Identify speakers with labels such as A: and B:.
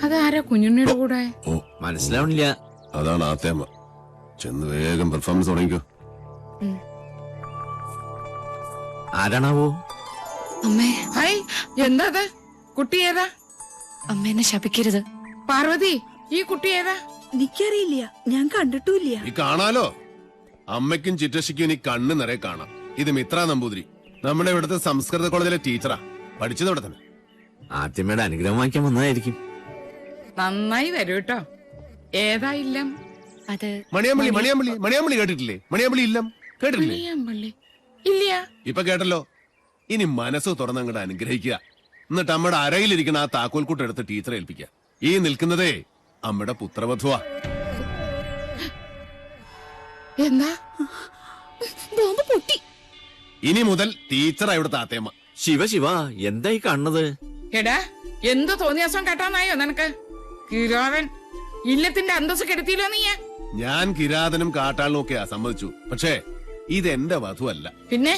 A: അതാരാ കുഞ്ഞുണ്ണിയുടെ കൂടെ?
B: ഓ
C: മനസ്സിലാവണില്ല.
B: അതാണ് ആത്തേമ്മ. ചെന്ന് വേഗം പെർഫോമൻസ് തുടങ്ങിക്കോ.
C: ആരാണാവോ?
D: അമ്മേ,
A: ഹായ്, എന്താ അത്? കുട്ടി ഏതാ?
D: അമ്മ എന്നെ ശപിക്കരുത്.
A: പാർവതി, ഈ കുട്ടി ഏതാ?
E: എനിക്കറിയില്ല, ഞാൻ കണ്ടിട്ടുമില്ല.
B: ഈ കാണാലോ, അമ്മയ്ക്കും ചിറ്റശിക്കും ഇനി കണ്ണ് നിറയെ കാണാം. ഇത് മിത്ര നമ്പൂതിരി, നമ്മുടെ ഇവിടുത്തെ സംസ്കൃത കോളേജിലെ ടീച്ചറാ. പഠിച്ചത് ഇവിടെ തന്നെ.
C: ആദ്യമേടെ അനുഗ്രഹം വാങ്ങിക്കാൻ വന്നതായിരിക്കും.
A: നന്നായി വരൂ കേട്ടോ. ഏതാ ഇല്ലം?
D: അത്
B: മണിയാമ്പള്ളി. മണിയാമ്പള്ളി മണിയാമ്പള്ളി കേട്ടിട്ടില്ലേ? മണിയാമ്പള്ളി ഇല്ലം കേട്ടിട്ടില്ലേ?
A: മണിയാമ്പള്ളി ഇല്ല.
B: ഇപ്പൊ കേട്ടല്ലോ. ഇനി മനസ്സ് തുറന്നങ്ങോട്ട് അനുഗ്രഹിക്കുക. എന്നിട്ട് അമ്മയുടെ അരയിലിരിക്കുന്ന ആ താക്കോൽക്കൂട്ട് എടുത്ത് ടീച്ചറെ ഏൽപ്പിക്കുക. ഈ നിൽക്കുന്നതേ അമ്മയുടെ പുത്രവധുവാ.
A: എന്താ?
D: ബോംബ് പൊട്ടി.
B: ഇനി മുതൽ ടീച്ചറാ ഇവിടുത്തെ ആത്തേമ്മ.
C: ശിവ ശിവ, എന്തായി കാണുന്നത്?
A: എടാ, എന്ത് തോന്നിയാസം കേട്ടാന്നായോ നിനക്ക്? കിരാവൻ ഇല്ലത്തിന്റെ അന്തസ് കെടുത്തിയില്ലോ നീ.
B: ഞാൻ കിരാതനും കാട്ടാളിനും ഒക്കെയാ സമ്മതിച്ചു. പക്ഷേ ഇതെന്റെ വധുവല്ല.
A: പിന്നെ